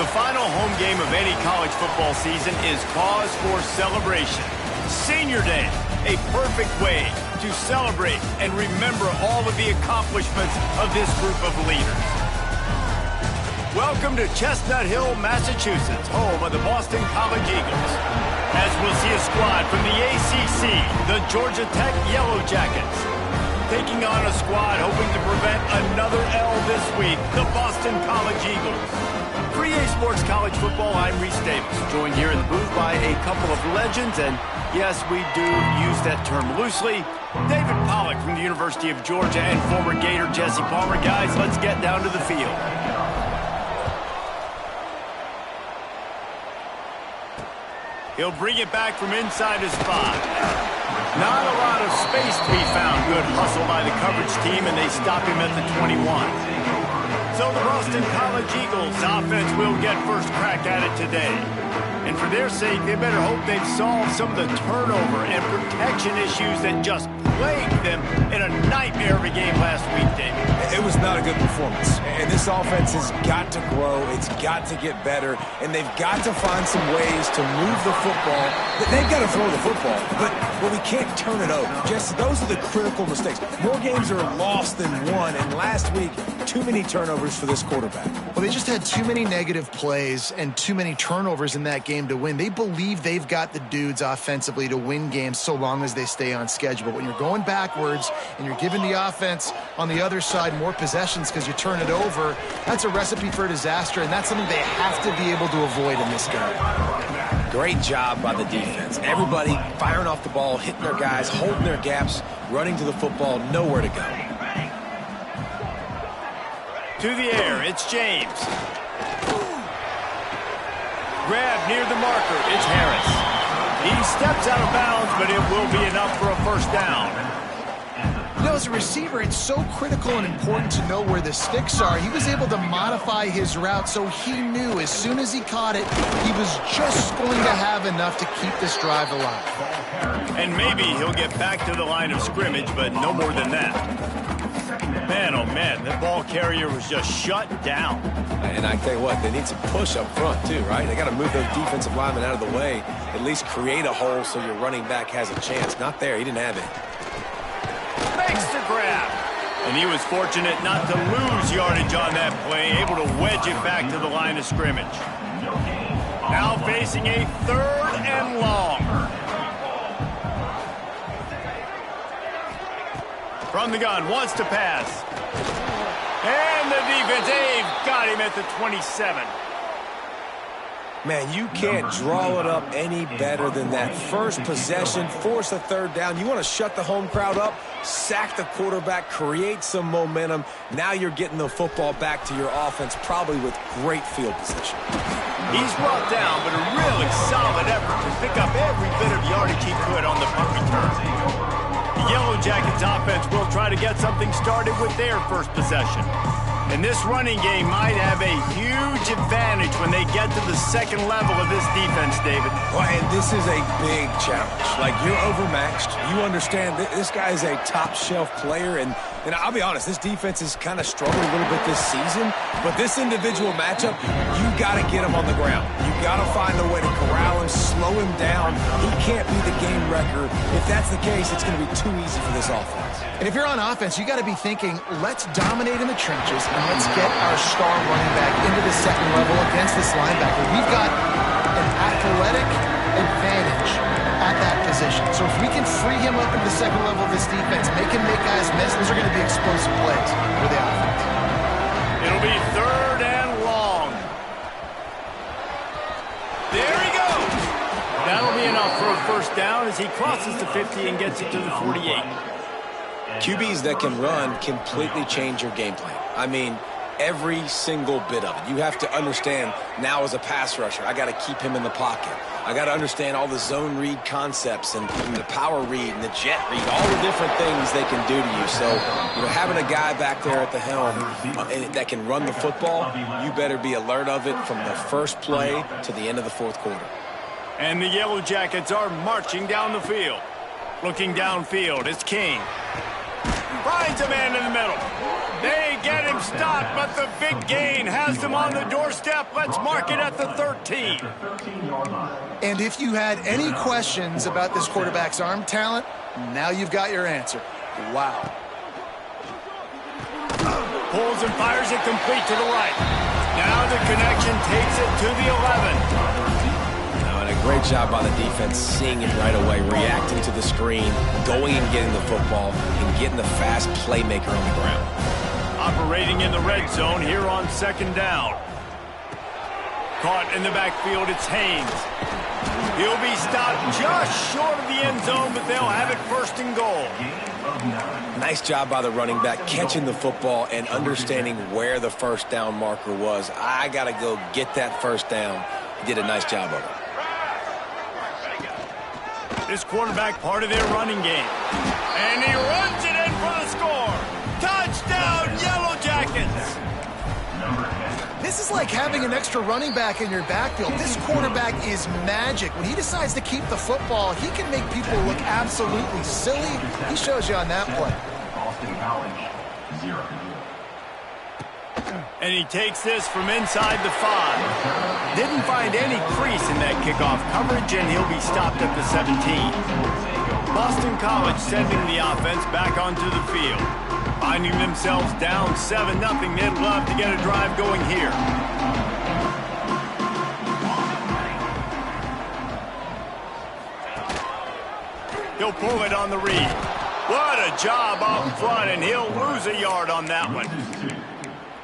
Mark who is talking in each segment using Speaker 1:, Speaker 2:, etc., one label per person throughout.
Speaker 1: The final home game of any college football season is cause for celebration. Senior Day, a perfect way to celebrate and remember all of the accomplishments of this group of leaders. Welcome to Chestnut Hill, Massachusetts, home of the Boston College Eagles. As we'll see a squad from the ACC, the Georgia Tech Yellow Jackets, taking on a squad hoping to prevent another L this week, the Boston College Eagles. For EA Sports College Football, I'm Reese Davis, joined here in the booth by a couple of legends, and yes, we do use that term loosely. David Pollack from the University of Georgia and former Gator Jesse Palmer. Guys, let's get down to the field. He'll bring it back from inside his 5. Not a lot of space to be found. Good hustle by the coverage team, and they stop him at the 21. So the Boston College Eagles offense will get first crack at it today. And for their sake, they better hope they've solved some of the turnover and protection issues that just plagued them in a nightmare of a game last week, David.
Speaker 2: It was not a good performance. And this offense has got to grow. It's got to get better. And they've got to find some ways to move the football. They've got to throw the football, but we can't turn it over. Just those are the critical mistakes. More games are lost than won. And last week, too many turnovers for this quarterback.
Speaker 3: Well, they just had too many negative plays and too many turnovers in that game to win. They believe they've got the dudes offensively to win games so long as they stay on schedule. But when you're going backwards and you're giving the offense on the other side more possessions because you turn it over, that's a recipe for disaster, and that's something they have to be able to avoid in this game.
Speaker 2: Great job by the defense. Everybody firing off the ball, hitting their guys, holding their gaps, running to the football, nowhere to go.
Speaker 1: To the air, it's James. Grab near the marker, it's Harris. He steps out of bounds, but it will be enough for a first down.
Speaker 3: You know, as a receiver, it's so critical and important to know where the sticks are. He was able to modify his route, so he knew as soon as he caught it, he was just going to have enough to keep this drive alive.
Speaker 1: And maybe he'll get back to the line of scrimmage, but no more than that. Man, oh man, that ball carrier was just shut down.
Speaker 2: And I tell you what, they need some push up front too, right? They got to move those defensive linemen out of the way, at least create a hole so your running back has a chance. Not there, he didn't have it.
Speaker 1: Makes the grab. And he was fortunate not to lose yardage on that play, able to wedge it back to the line of scrimmage. Now facing a 3rd and long. From the gun, wants to pass. And the defense, they've got him at the 27.
Speaker 2: Man, you can't draw it up any better than that. First possession, force a 3rd down. You want to shut the home crowd up, sack the quarterback, create some momentum. Now you're getting the football back to your offense, probably with great field position.
Speaker 1: He's brought down, but a really solid effort to pick up every bit of yardage he could on the punt return. The Yellow Jackets offense will try to get something started with their first possession. And this running game might have a huge advantage when they get to the second level of this defense, David.
Speaker 2: Well, and this is a big challenge. Like, you're overmatched. You understand this guy is a top-shelf player, and I'll be honest, this defense has kind of struggled a little bit this season, but this individual matchup, you got to get him on the ground. You got to find a way to corral him, slow him down. He can't be the game wrecker. If that's the case, it's going to be too easy for this offense.
Speaker 3: And if you're on offense, you got to be thinking, let's dominate in the trenches and let's get our star running back into the second level against this linebacker. We've got an athletic advantage at that position. So if we can free him up in the second level of this defense, make him make guys miss, those are going to be explosive plays for the offense.
Speaker 1: It'll be 3rd and long. There he goes. That'll be enough for a first down as he crosses the 50 and gets it to the 48.
Speaker 2: QBs that can run completely change your game plan. I mean, every single bit of it. You have to understand now as a pass rusher, I got to keep him in the pocket. I got to understand all the zone read concepts and the power read and the jet read, all the different things they can do to you. So, having a guy back there at the helm that can run the football, you better be alert of it from the first play to the end of the 4th quarter.
Speaker 1: And the Yellow Jackets are marching down the field. Looking downfield, it's King. Finds a man in the middle. They get him stopped, but the big gain has them on the doorstep. Let's mark it at the 13.
Speaker 3: And if you had any questions about this quarterback's arm talent, now you've got your answer. Wow.
Speaker 1: Pulls and fires it complete to the right. Now the connection takes it to the 11.
Speaker 2: And a great job by the defense, seeing it right away, reacting to the screen, going and getting the football, and getting the fast playmaker on the ground.
Speaker 1: Operating in the red zone here on second down. Caught in the backfield, it's Haynes. He'll be stopped just short of the end zone, but they'll have it first and goal.
Speaker 2: Nice job by the running back, catching the football and understanding where the first down marker was. I got to go get that first down. He did a nice job of it.
Speaker 1: This quarterback part of their running game. And he runs it in for the score. Touchdown, Yellow Jackets.
Speaker 3: This is like having an extra running back in your backfield. This quarterback is magic. When he decides to keep the football, he can make people look absolutely silly. He shows you on that play.
Speaker 4: Boston College, 0.
Speaker 1: And he takes this from inside the 5. Didn't find any crease in that kickoff coverage, and he'll be stopped at the 17. Boston College sending the offense back onto the field. Finding themselves down 7-0, they'd love to get a drive going here. He'll pull it on the read. What a job up front, and he'll lose a yard on that one.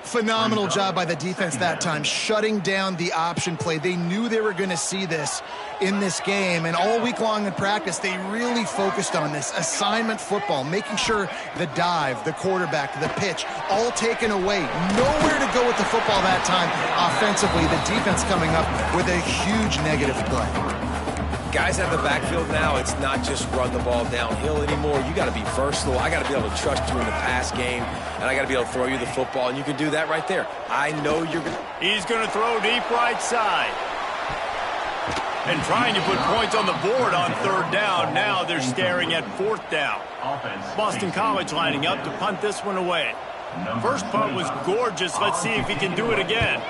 Speaker 3: Phenomenal job by the defense that time, shutting down the option play. They knew they were going to see this in this game, and all week long in practice, they really focused on this assignment football, making sure the dive, the quarterback, the pitch, all taken away. Nowhere to go with the football that time offensively. The defense coming up with a huge negative play.
Speaker 2: Guys at the backfield now, it's not just run the ball downhill anymore. You got to be versatile. I got to be able to trust you in the pass game, and I got to be able to throw you the football, and you can do that right there. I know you're going to...
Speaker 1: He's going to throw deep right side. And trying to put points on the board on third down. Now they're staring at fourth down. Boston College lining up to punt this one away. First punt was gorgeous. Let's see if he can do it again.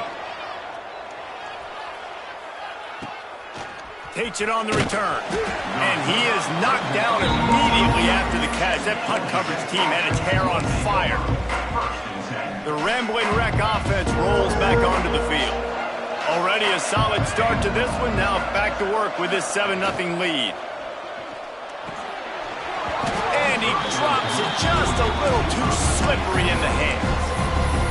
Speaker 1: Takes it on the return. And he is knocked down immediately after the catch. That punt coverage team had its hair on fire. The Rambling Wreck offense rolls back onto the field. Already a solid start to this one. Now back to work with this 7-0 lead. And he drops it just a little too slippery in the hands.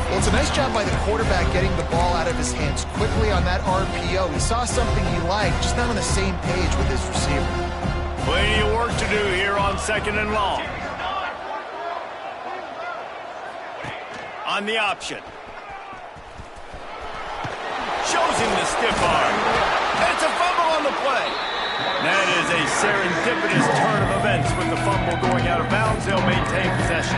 Speaker 3: Well, it's a nice job by the quarterback getting the ball out of his hands quickly on that RPO. He saw something he liked, just not on the same page with his receiver.
Speaker 1: Plenty of work to do here on second and long. On the option. Shows him the stiff arm. It's a fumble on the play. That is a serendipitous turn of events with the fumble going out of bounds. They'll maintain possession.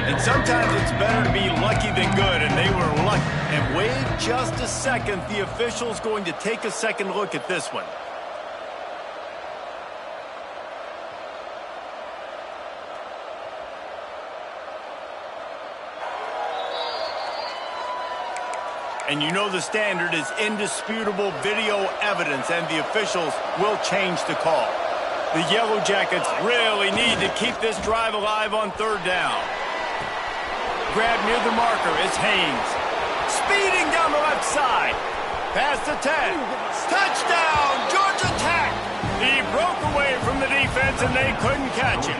Speaker 1: And sometimes it's better to be lucky than good, and they were lucky. And wait just a second. The official's going to take a second look at this one. And you know the standard is indisputable video evidence, and the officials will change the call. The Yellow Jackets really need to keep this drive alive on third down. Grab near the marker, it's Haynes. Speeding down the left side. Past the 10. Touchdown, Georgia Tech! He broke away from the defense, and they couldn't catch him.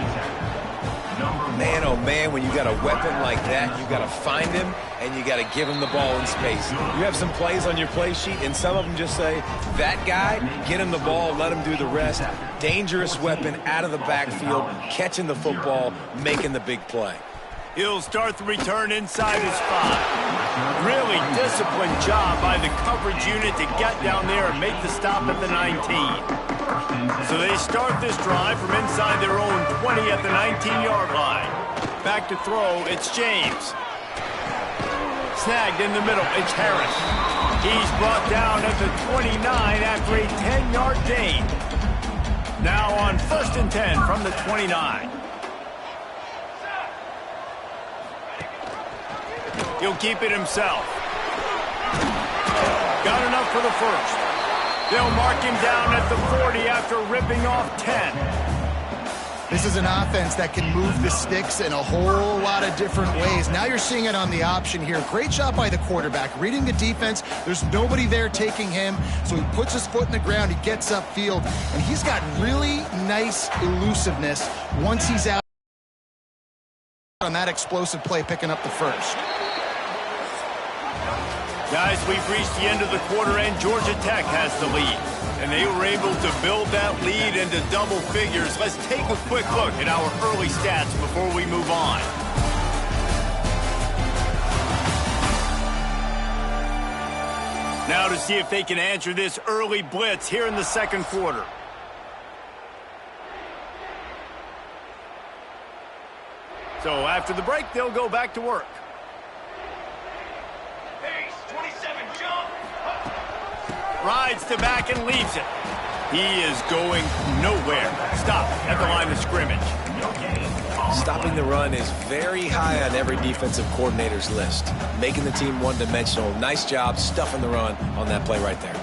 Speaker 2: Man, oh man, when you got a weapon like that, you got to find him, and you got to give him the ball in space. You have some plays on your play sheet, and some of them just say, that guy, get him the ball, let him do the rest. Dangerous weapon out of the backfield, catching the football, making the big play.
Speaker 1: He'll start the return inside his 5. Really disciplined job by the coverage unit to get down there and make the stop at the 19. So they start this drive from inside their own 20 at the 19-yard line. Back to throw, it's James. Snagged in the middle, it's Harris. He's brought down at the 29 after a 10-yard gain. Now on 1st and 10 from the 29. He'll keep it himself. Got enough for the first. They'll mark him down at the 40 after ripping off 10.
Speaker 3: This is an offense that can move the sticks in a whole lot of different ways. Now you're seeing it on the option here. Great job by the quarterback. Reading the defense, there's nobody there taking him, so he puts his foot in the ground, he gets upfield, and he's got really nice elusiveness once he's out on that explosive play, picking up the first.
Speaker 1: Guys, we've reached the end of the quarter, and Georgia Tech has the lead. And they were able to build that lead into double figures. Let's take a quick look at our early stats before we move on. Now to see if they can answer this early blitz here in the second quarter. So after the break, they'll go back to work. Rides to back and leaves it. He is going nowhere. Stop at the line of scrimmage.
Speaker 2: Stopping the run is very high on every defensive coordinator's list. Making the team one-dimensional. Nice job stuffing the run on that play right there.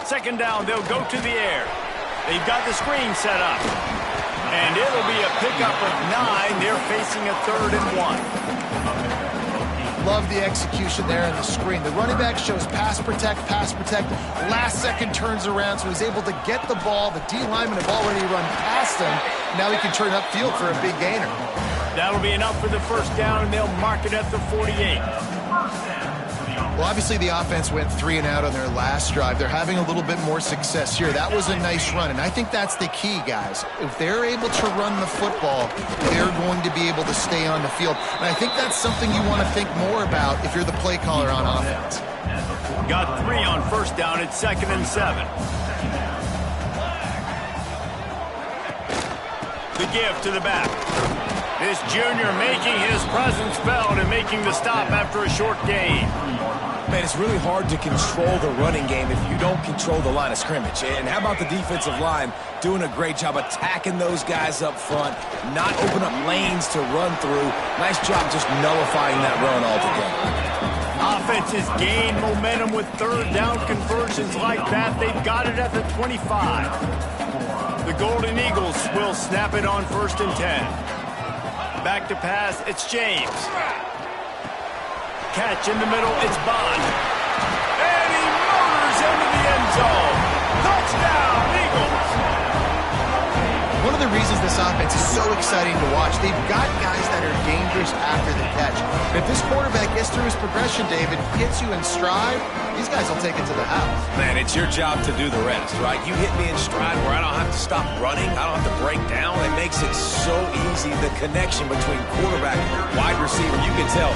Speaker 1: Second down, they'll go to the air. They've got the screen set up. And it'll be a pickup of 9. They're facing a 3rd and 1.
Speaker 3: Love the execution there in the screen. The running back shows pass protect, last second turns around, so he's able to get the ball. The D linemen have already run past him. Now he can turn upfield for a big gainer.
Speaker 1: That'll be enough for the first down, and they'll mark it at the 48.
Speaker 3: Well, obviously the offense went 3 and out on their last drive. They're having a little bit more success here. That was a nice run, and I think that's the key, guys. If they're able to run the football, they're going to be able to stay on the field. And I think that's something you want to think more about if you're the play caller on offense.
Speaker 1: Got 3 on first down. It's 2nd and 7. The give to the back. This junior making his presence felt and making the stop after a short gain.
Speaker 2: Man, it's really hard to control the running game if you don't control the line of scrimmage. And how about the defensive line doing a great job attacking those guys up front, not open up lanes to run through. Nice job just nullifying that run altogether.
Speaker 1: Offense has gained momentum with 3rd down conversions like that. They've got it at the 25. The Golden Eagles will snap it on 1st and 10. Back to pass, it's James. Catch in the middle, it's Bond. And he motors into the end zone. Touchdown, Eagles!
Speaker 3: One of the reasons this offense is so exciting to watch, they've got guys that are dangerous after the catch. But if this quarterback gets through his progression, David, hits you in stride, these guys will take it to the house.
Speaker 2: Man, it's your job to do the rest, right? You hit me in stride where I don't have to stop running. I don't have to break down. It makes it so easy. The connection between quarterback and wide receiver, you can tell